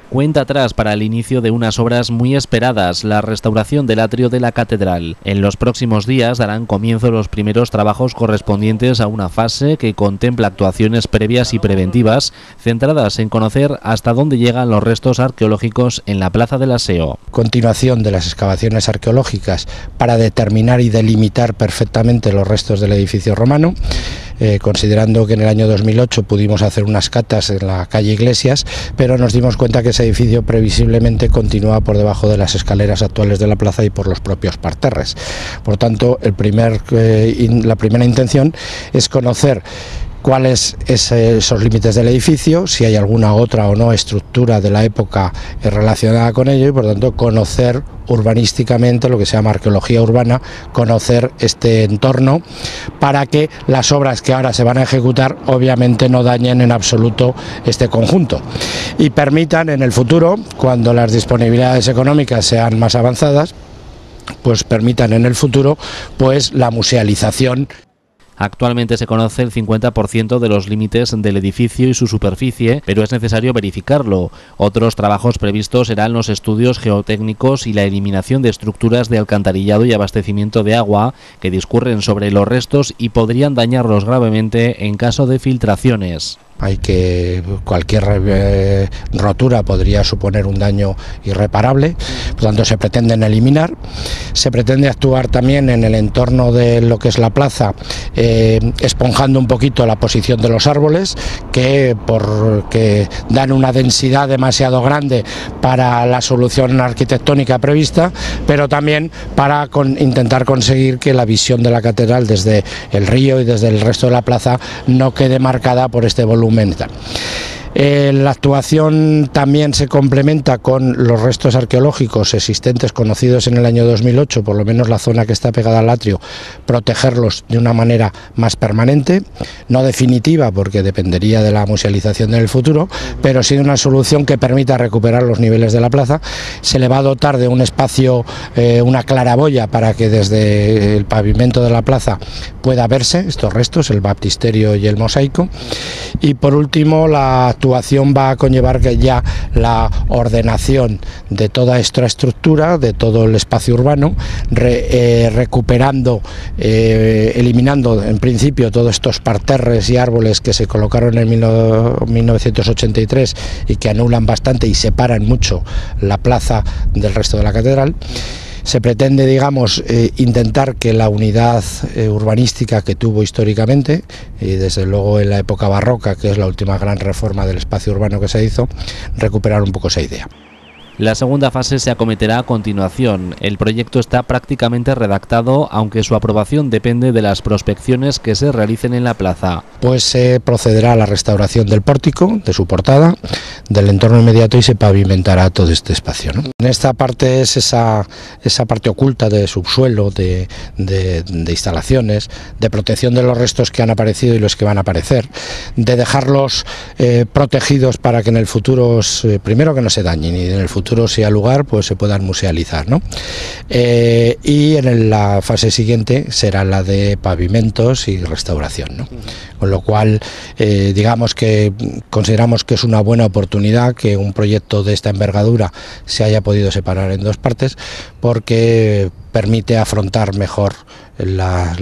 Cuenta atrás para el inicio de unas obras muy esperadas, la restauración del atrio de la catedral. En los próximos días darán comienzo los primeros trabajos correspondientes a una fase que contempla actuaciones previas y preventivas, centradas en conocer hasta dónde llegan los restos arqueológicos en la Plaza del Aseo. Continuación de las excavaciones arqueológicas para determinar y delimitar perfectamente los restos del edificio romano, considerando que en el año 2008 pudimos hacer unas catas en la calle Iglesias, pero nos dimos cuenta que ese edificio previsiblemente continúa por debajo de las escaleras actuales de la plaza y por los propios parterres. Por tanto, la primera intención es conocer cuáles esos límites del edificio, si hay alguna otra o no estructura de la época relacionada con ello, y por tanto conocer urbanísticamente, lo que se llama arqueología urbana, conocer este entorno para que las obras que ahora se van a ejecutar obviamente no dañen en absoluto este conjunto y permitan en el futuro, cuando las disponibilidades económicas sean más avanzadas, pues permitan en el futuro pues la musealización. Actualmente se conoce el 50% de los límites del edificio y su superficie, pero es necesario verificarlo. Otros trabajos previstos serán los estudios geotécnicos y la eliminación de estructuras de alcantarillado y abastecimiento de agua que discurren sobre los restos y podrían dañarlos gravemente en caso de filtraciones. Cualquier rotura podría suponer un daño irreparable, por tanto se pretenden eliminar. Se pretende actuar también en el entorno de lo que es la plaza, esponjando un poquito la posición de los árboles, porque dan una densidad demasiado grande para la solución arquitectónica prevista, pero también para intentar conseguir que la visión de la catedral desde el río y desde el resto de la plaza no quede marcada por este volumen. La actuación también se complementa con los restos arqueológicos existentes conocidos en el año 2008, por lo menos la zona que está pegada al atrio, protegerlos de una manera más permanente, no definitiva porque dependería de la musealización en el futuro, pero sí de una solución que permita recuperar los niveles de la plaza. Se le va a dotar de un espacio, una claraboya para que desde el pavimento de la plaza pueda verse estos restos, el baptisterio y el mosaico. Y por último, la actuación va a conllevar que ya la ordenación de toda esta estructura, de todo el espacio urbano, recuperando, eliminando en principio todos estos parterres y árboles que se colocaron en 1983 y que anulan bastante y separan mucho la plaza del resto de la catedral. Se pretende, digamos, intentar que la unidad urbanística que tuvo históricamente, y desde luego en la época barroca, que es la última gran reforma del espacio urbano que se hizo, recuperar un poco esa idea. La segunda fase se acometerá a continuación. El proyecto está prácticamente redactado, aunque su aprobación depende de las prospecciones que se realicen en la plaza. Pues se procederá a la restauración del pórtico, de su portada, del entorno inmediato y se pavimentará todo este espacio, ¿no? En esta parte es esa parte oculta de subsuelo, de instalaciones, de protección de los restos que han aparecido y los que van a aparecer, de dejarlos protegidos para que en el futuro, primero que no se dañen y en el futuro si hay lugar pues se puedan musealizar, ¿no? Y en la fase siguiente será la de pavimentos y restauración, ¿no? Con lo cual digamos que consideramos que es una buena oportunidad que un proyecto de esta envergadura se haya podido separar en dos partes, porque permite afrontar mejor la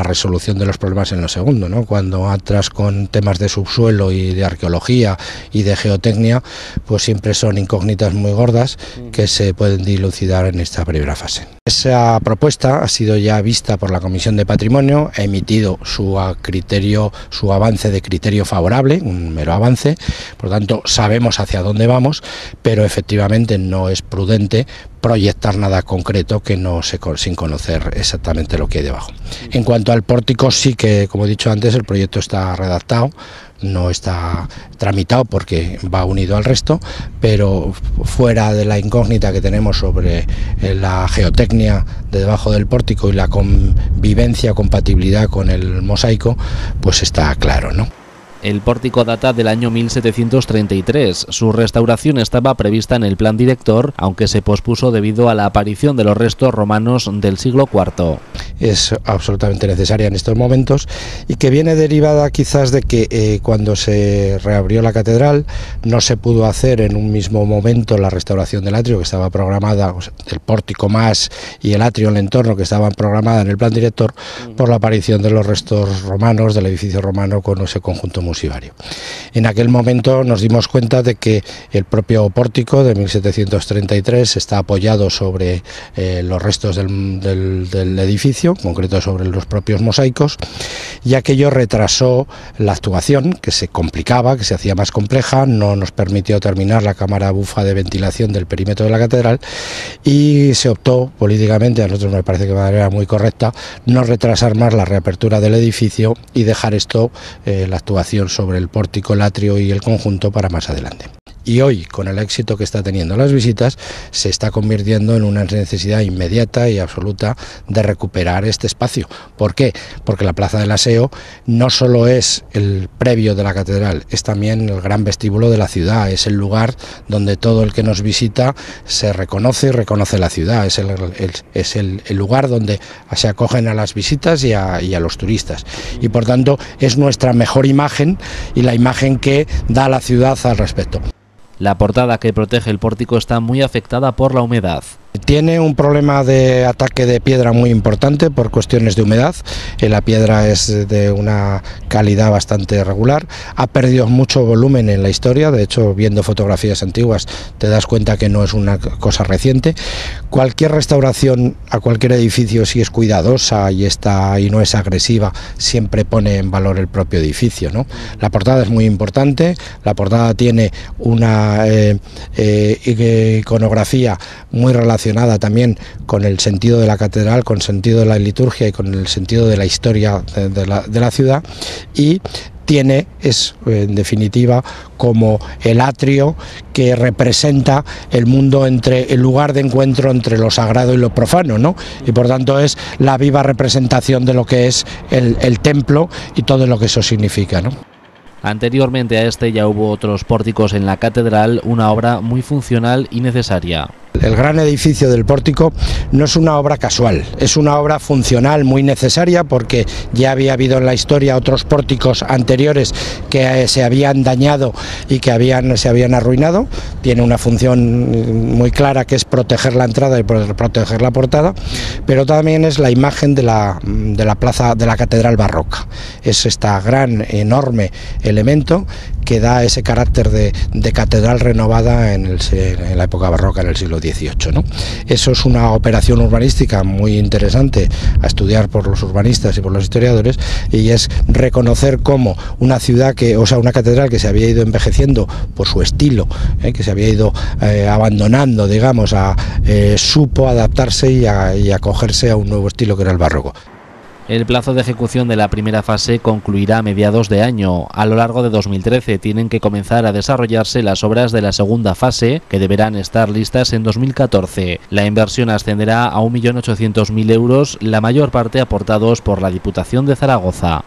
resolución de los problemas en lo segundo, ¿no? Cuando entras con temas de subsuelo y de arqueología y de geotecnia, pues siempre son incógnitas muy gordas que se pueden dilucidar en esta primera fase. Esa propuesta ha sido ya vista por la Comisión de Patrimonio, ha emitido su avance de criterio favorable, un mero avance, por lo tanto sabemos hacia dónde vamos, pero efectivamente no es prudente proyectar nada concreto sin conocer exactamente lo que hay debajo. En cuanto al pórtico, sí que, como he dicho antes, el proyecto está redactado, no está tramitado porque va unido al resto, pero fuera de la incógnita que tenemos sobre la geotecnia de debajo del pórtico y la convivencia, compatibilidad con el mosaico, pues está claro, ¿no? El pórtico data del año 1733. Su restauración estaba prevista en el plan director, aunque se pospuso debido a la aparición de los restos romanos del siglo IV. Es absolutamente necesaria en estos momentos y que viene derivada quizás de que cuando se reabrió la catedral no se pudo hacer en un mismo momento la restauración del atrio que estaba programada, el pórtico más y el atrio en el entorno que estaban programadas en el plan director por la aparición de los restos romanos del edificio romano con ese conjunto musivario. En aquel momento nos dimos cuenta de que el propio pórtico de 1733 está apoyado sobre los restos del edificio, en concreto sobre los propios mosaicos, y aquello retrasó la actuación, que se complicaba, que se hacía más compleja, no nos permitió terminar la cámara bufa de ventilación del perímetro de la catedral y se optó políticamente, a nosotros me parece que de manera muy correcta, no retrasar más la reapertura del edificio y dejar esto, la actuación sobre el pórtico, el atrio y el conjunto para más adelante. Y hoy, con el éxito que está teniendo las visitas, se está convirtiendo en una necesidad inmediata y absoluta de recuperar este espacio. ¿Por qué? Porque la Plaza del Aseo no solo es el previo de la catedral, es también el gran vestíbulo de la ciudad, es el lugar donde todo el que nos visita se reconoce y reconoce la ciudad, es el lugar donde se acogen a las visitas y a los turistas. Y por tanto es nuestra mejor imagen y la imagen que da la ciudad al respecto. La portada que protege el pórtico está muy afectada por la humedad. Tiene un problema de ataque de piedra muy importante por cuestiones de humedad. La piedra es de una calidad bastante regular. Ha perdido mucho volumen en la historia. De hecho, viendo fotografías antiguas te das cuenta que no es una cosa reciente. Cualquier restauración a cualquier edificio, si es cuidadosa y no es agresiva, siempre pone en valor el propio edificio, ¿no? La portada es muy importante. La portada tiene una iconografía muy relacionada también con el sentido de la catedral, con el sentido de la liturgia y con el sentido de la historia de la ciudad, y es en definitiva como el atrio que representa el mundo, el lugar de encuentro entre lo sagrado y lo profano, ¿no? Y por tanto es la viva representación de lo que es el templo y todo lo que eso significa, ¿no? Anteriormente a este ya hubo otros pórticos en la catedral, una obra muy funcional y necesaria. El gran edificio del pórtico no es una obra casual, es una obra funcional muy necesaria porque ya había habido en la historia otros pórticos anteriores que se habían dañado y que se habían arruinado. Tiene una función muy clara que es proteger la entrada y proteger la portada, pero también es la imagen de la plaza de la catedral barroca. Es este gran, enorme elemento que da ese carácter de catedral renovada en la época barroca, en el siglo XVIII, ¿no? Eso es una operación urbanística muy interesante a estudiar por los urbanistas y por los historiadores, y es reconocer cómo una catedral que se había ido envejeciendo por su estilo, que se había ido abandonando, digamos, supo adaptarse y acogerse a un nuevo estilo que era el barroco. El plazo de ejecución de la primera fase concluirá a mediados de año. A lo largo de 2013 tienen que comenzar a desarrollarse las obras de la segunda fase, que deberán estar listas en 2014. La inversión ascenderá a 1.800.000 euros, la mayor parte aportados por la Diputación de Zaragoza.